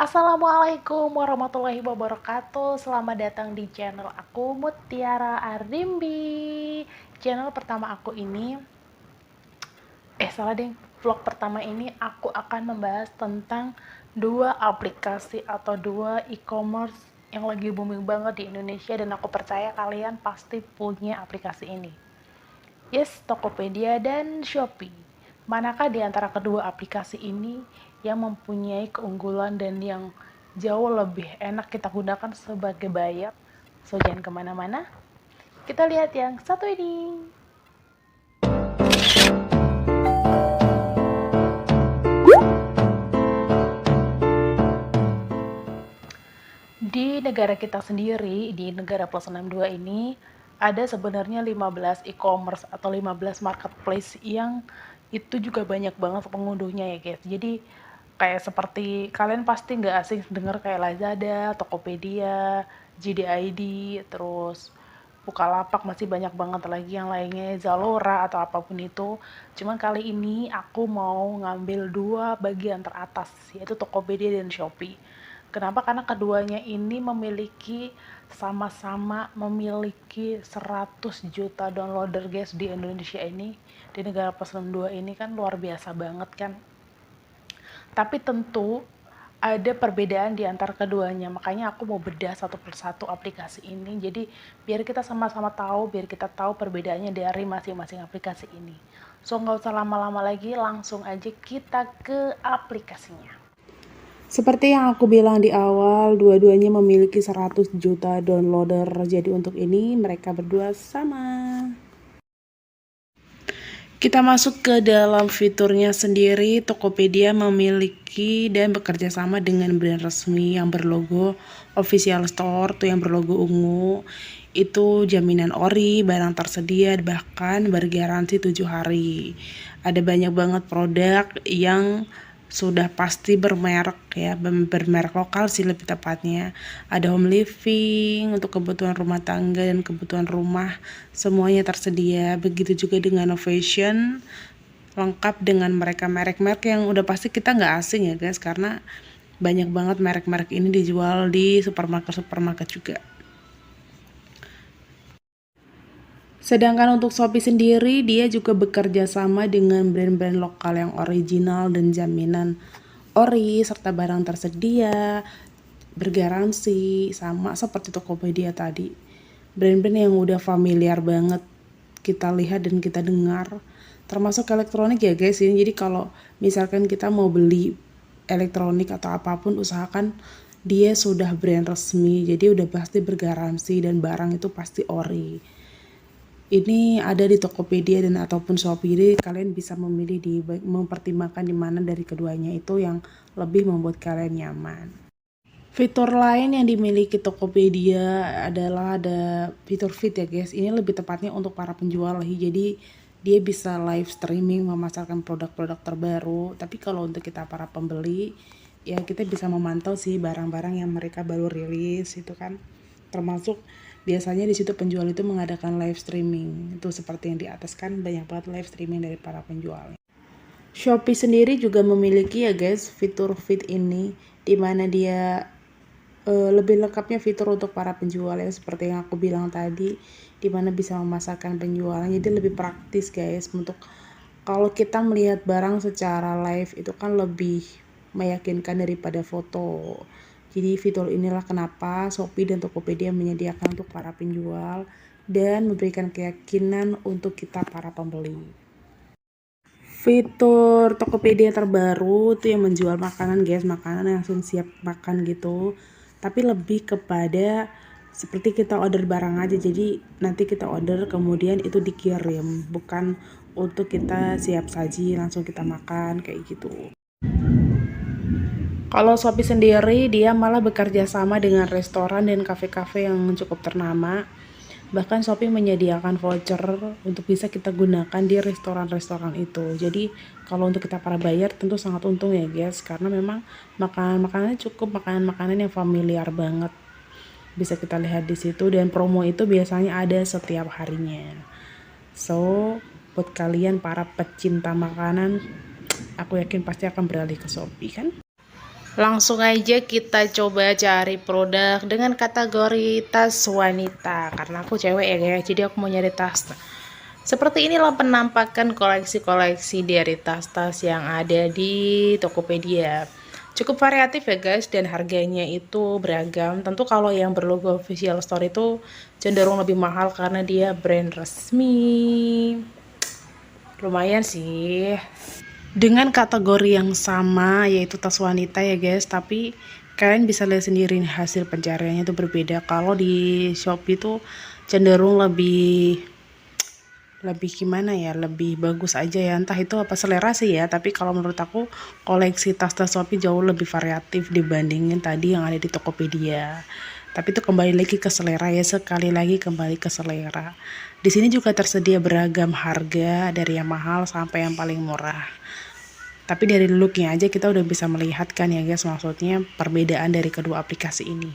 Assalamualaikum warahmatullahi wabarakatuh. Selamat datang di channel aku, Mutiara Arimbi. Channel pertama aku ini, salah deh, vlog pertama ini aku akan membahas tentang dua aplikasi atau dua e-commerce yang lagi booming banget di Indonesia, dan aku percaya kalian pasti punya aplikasi ini. Yes, Tokopedia dan Shopee. Manakah di antara kedua aplikasi ini yang mempunyai keunggulan dan yang jauh lebih enak kita gunakan sebagai bayar? So, jangan kemana-mana. Kita lihat yang satu ini. Di negara kita sendiri, di negara plus 62 ini, ada sebenarnya 15 e-commerce atau 15 marketplace yang itu juga banyak banget pengunduhnya ya guys. Jadi kayak seperti kalian pasti nggak asing dengar kayak Lazada, Tokopedia, JDID, terus Bukalapak, masih banyak banget lagi yang lainnya, Zalora atau apapun itu. Cuman kali ini aku mau ngambil dua bagian teratas, yaitu Tokopedia dan Shopee. Kenapa? Karena keduanya ini sama-sama memiliki 100 juta downloader guys di Indonesia ini. Di negara plus 62 ini kan luar biasa banget kan. Tapi tentu ada perbedaan di antara keduanya, makanya aku mau bedah satu persatu aplikasi ini. Jadi biar kita sama-sama tahu, biar kita tahu perbedaannya dari masing-masing aplikasi ini. So nggak usah lama-lama lagi, langsung aja kita ke aplikasinya. Seperti yang aku bilang di awal, dua-duanya memiliki 100 juta downloader. Jadi untuk ini mereka berdua sama. Kita masuk ke dalam fiturnya sendiri. Tokopedia memiliki dan bekerja sama dengan brand resmi yang berlogo official store, tuh yang berlogo ungu. Itu jaminan ori, barang tersedia, bahkan bergaransi 7 hari. Ada banyak banget produk yang sudah pasti bermerek ya, bermerek lokal sih lebih tepatnya. Ada home living untuk kebutuhan rumah tangga dan kebutuhan rumah, semuanya tersedia. Begitu juga dengan fashion, lengkap dengan merek-merek yang udah pasti kita nggak asing ya guys, karena banyak banget merek-merek ini dijual di supermarket juga. Sedangkan untuk Shopee sendiri, dia juga bekerja sama dengan brand-brand lokal yang original dan jaminan ori, serta barang tersedia, bergaransi, sama seperti Tokopedia tadi. Brand-brand yang udah familiar banget kita lihat dan kita dengar, termasuk elektronik ya guys ini. Jadi kalau misalkan kita mau beli elektronik atau apapun, usahakan dia sudah brand resmi, jadi udah pasti bergaransi dan barang itu pasti ori. Ini ada di Tokopedia dan ataupun Shopee. Jadi kalian bisa memilih mempertimbangkan di mana dari keduanya itu yang lebih membuat kalian nyaman. Fitur lain yang dimiliki Tokopedia adalah ada fitur feed ya guys. Ini lebih tepatnya untuk para penjual. Jadi dia bisa live streaming memasarkan produk-produk terbaru. Tapi kalau untuk kita para pembeli, ya kita bisa memantau sih barang-barang yang mereka baru rilis itu kan. Termasuk biasanya di situ penjual itu mengadakan live streaming. Itu seperti yang di atas kan, banyak banget live streaming dari para penjual. Shopee sendiri juga memiliki ya guys fitur feed ini, dimana dia lebih lengkapnya fitur untuk para penjual ya, seperti yang aku bilang tadi, dimana bisa memasarkan penjualan. Jadi lebih praktis guys, untuk kalau kita melihat barang secara live itu kan lebih meyakinkan daripada foto. Jadi fitur inilah kenapa Shopee dan Tokopedia menyediakan untuk para penjual dan memberikan keyakinan untuk kita para pembeli. Fitur Tokopedia terbaru itu yang menjual makanan guys, makanan yang langsung siap makan gitu. Tapi lebih kepada seperti kita order barang aja, jadi nanti kita order kemudian itu dikirim, bukan untuk kita siap saji langsung kita makan kayak gitu. Kalau Shopee sendiri, dia malah bekerja sama dengan restoran dan kafe-kafe yang cukup ternama. Bahkan Shopee menyediakan voucher untuk bisa kita gunakan di restoran-restoran itu. Jadi kalau untuk kita para buyer tentu sangat untung ya guys, karena memang makanan-makanannya cukup makanan-makanan yang familiar banget. Bisa kita lihat di situ, dan promo itu biasanya ada setiap harinya. So, buat kalian para pecinta makanan, aku yakin pasti akan beralih ke Shopee kan? Langsung aja kita coba cari produk dengan kategori tas wanita. Karena aku cewek ya guys, jadi aku mau nyari tas. Seperti inilah penampakan koleksi-koleksi dari tas-tas yang ada di Tokopedia. Cukup variatif ya guys, dan harganya itu beragam. Tentu kalau yang berlogo official store itu cenderung lebih mahal karena dia brand resmi. Lumayan sih. Dengan kategori yang sama yaitu tas wanita ya guys, tapi kalian bisa lihat sendiri hasil pencariannya itu berbeda. Kalau di Shopee itu cenderung lebih gimana ya, lebih bagus aja ya, entah itu apa selera sih ya, tapi kalau menurut aku koleksi tas-tas Shopee jauh lebih variatif dibandingin tadi yang ada di Tokopedia. Tapi itu kembali lagi ke selera ya, sekali lagi kembali ke selera. Di sini juga tersedia beragam harga dari yang mahal sampai yang paling murah. Tapi dari looknya aja kita udah bisa melihat kan ya guys, maksudnya perbedaan dari kedua aplikasi ini.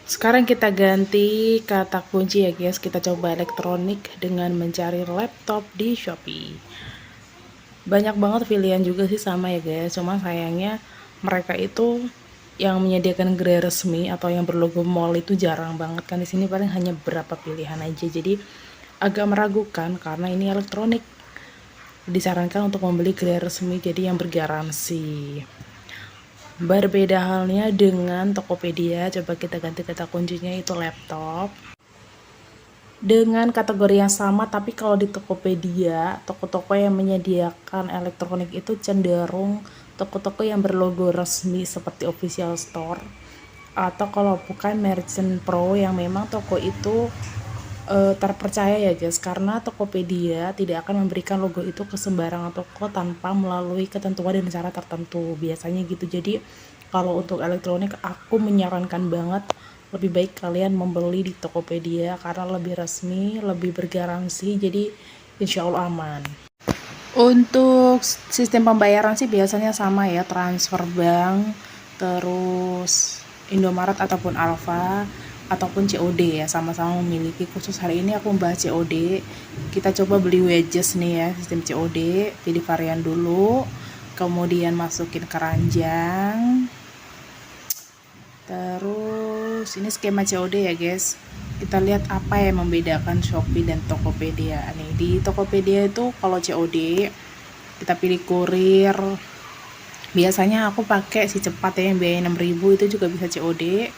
Sekarang kita ganti kata kunci ya guys, kita coba elektronik dengan mencari laptop di Shopee. Banyak banget pilihan juga sih sama ya guys, cuma sayangnya mereka itu yang menyediakan gerai resmi atau yang berlogo mall itu jarang banget kan, di sini paling hanya beberapa pilihan aja. Jadi agak meragukan karena ini elektronik. Disarankan untuk membeli gerai resmi jadi yang bergaransi. Berbeda halnya dengan Tokopedia, coba kita ganti kata kuncinya itu laptop. Dengan kategori yang sama, tapi kalau di Tokopedia, toko-toko yang menyediakan elektronik itu cenderung toko-toko yang berlogo resmi seperti official store. Atau kalau bukan merchant pro yang memang toko itu terpercaya ya guys, karena Tokopedia tidak akan memberikan logo itu ke sembarangan toko tanpa melalui ketentuan dan syarat tertentu, biasanya gitu. Jadi kalau untuk elektronik aku menyarankan banget lebih baik kalian membeli di Tokopedia karena lebih resmi, lebih bergaransi, jadi insya Allah aman. Untuk sistem pembayaran sih biasanya sama ya, transfer bank, terus Indomaret ataupun Alfa, ataupun COD ya, sama-sama memiliki. Khusus hari ini aku membahas COD. Kita coba beli wedges nih ya, sistem COD. Pilih varian dulu, kemudian masukin keranjang. Terus ini skema COD ya guys. Kita lihat apa yang membedakan Shopee dan Tokopedia nih. Di Tokopedia itu kalau COD kita pilih kurir. Biasanya aku pakai si cepat ya, yang biaya 6.000 itu juga bisa COD.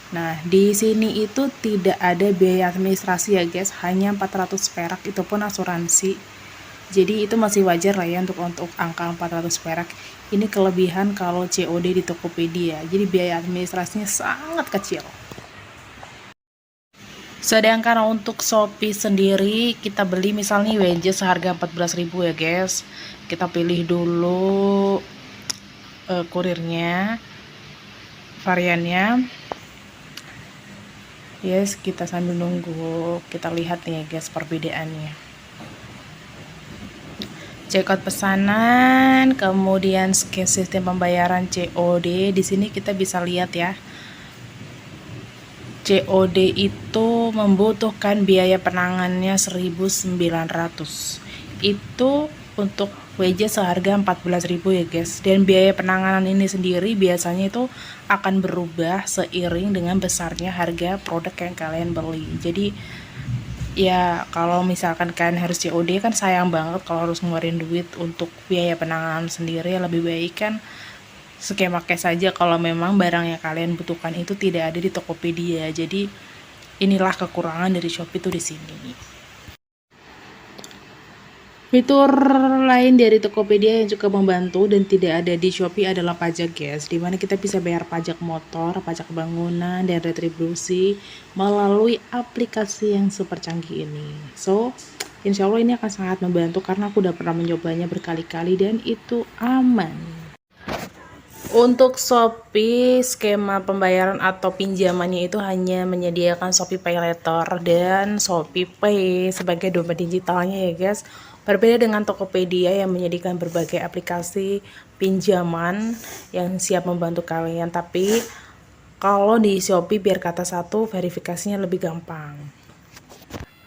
Nah, di sini itu tidak ada biaya administrasi ya guys, hanya 400 perak, itu pun asuransi. Jadi itu masih wajar lah ya untuk angka 400 perak. Ini kelebihan kalau COD di Tokopedia. Jadi biaya administrasinya sangat kecil. Sedangkan untuk Shopee sendiri, kita beli misalnya wedges seharga 14.000 ya guys. Kita pilih dulu kurirnya, variannya. Yes, kita sambil nunggu, kita lihat nih ya guys perbedaannya. Checkout pesanan, kemudian sistem pembayaran COD. Di sini kita bisa lihat ya. COD itu membutuhkan biaya penanganannya 1.900. Itu untuk WJ seharga 14.000 ya guys. Dan biaya penanganan ini sendiri biasanya itu akan berubah seiring dengan besarnya harga produk yang kalian beli. Jadi ya kalau misalkan kalian harus COD kan sayang banget kalau harus ngeluarin duit untuk biaya penanganan sendiri. Lebih baik kan skema cash saja kalau memang barang yang kalian butuhkan itu tidak ada di Tokopedia. Jadi inilah kekurangan dari Shopee itu di sini. Fitur lain dari Tokopedia yang juga membantu dan tidak ada di Shopee adalah pajak guys, dimana kita bisa bayar pajak motor, pajak bangunan, dan retribusi melalui aplikasi yang super canggih ini. So, insya Allah ini akan sangat membantu karena aku udah pernah menyobanya berkali-kali dan itu aman. Untuk Shopee, skema pembayaran atau pinjamannya itu hanya menyediakan Shopee Pay Later dan Shopee Pay sebagai dompet digitalnya ya guys. Berbeda dengan Tokopedia yang menyediakan berbagai aplikasi pinjaman yang siap membantu kalian. Tapi kalau di Shopee biar kata satu, verifikasinya lebih gampang.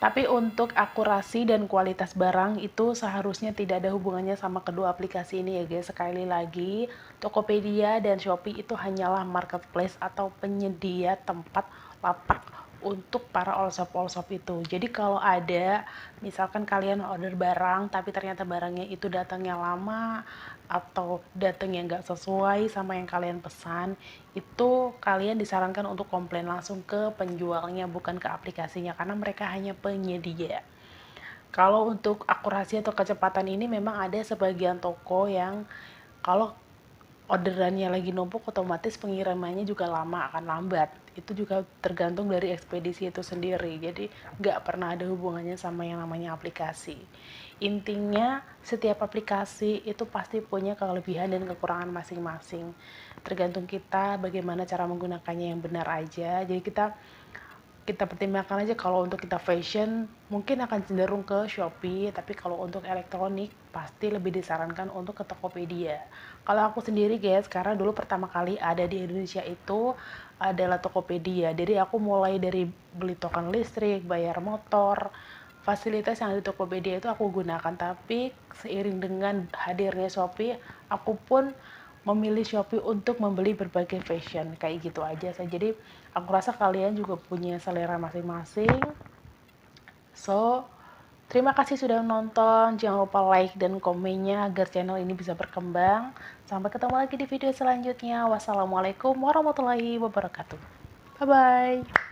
Tapi untuk akurasi dan kualitas barang itu seharusnya tidak ada hubungannya sama kedua aplikasi ini ya guys. Sekali lagi, Tokopedia dan Shopee itu hanyalah marketplace atau penyedia tempat lapak untuk para all shop itu. Jadi kalau ada misalkan kalian order barang tapi ternyata barangnya itu datangnya lama atau datangnya nggak sesuai sama yang kalian pesan, itu kalian disarankan untuk komplain langsung ke penjualnya, bukan ke aplikasinya, karena mereka hanya penyedia. Kalau untuk akurasi atau kecepatan ini memang ada sebagian toko yang kalau orderannya lagi numpuk otomatis pengirimannya juga lama, akan lambat. Itu juga tergantung dari ekspedisi itu sendiri, jadi nggak pernah ada hubungannya sama yang namanya aplikasi. Intinya setiap aplikasi itu pasti punya kelebihan dan kekurangan masing-masing, tergantung kita bagaimana cara menggunakannya yang benar aja. Jadi kita kita pertimbangkan aja, kalau untuk kita fashion mungkin akan cenderung ke Shopee, tapi kalau untuk elektronik pasti lebih disarankan untuk ke Tokopedia. Kalau aku sendiri guys, karena dulu pertama kali ada di Indonesia itu adalah Tokopedia, jadi aku mulai dari beli token listrik, bayar motor, fasilitas yang ada di Tokopedia itu aku gunakan. Tapi seiring dengan hadirnya Shopee, aku pun memilih Shopee untuk membeli berbagai fashion, kayak gitu aja. Jadi aku rasa kalian juga punya selera masing-masing. So, terima kasih sudah nonton. Jangan lupa like dan komennya agar channel ini bisa berkembang. Sampai ketemu lagi di video selanjutnya. Wassalamualaikum warahmatullahi wabarakatuh. Bye bye.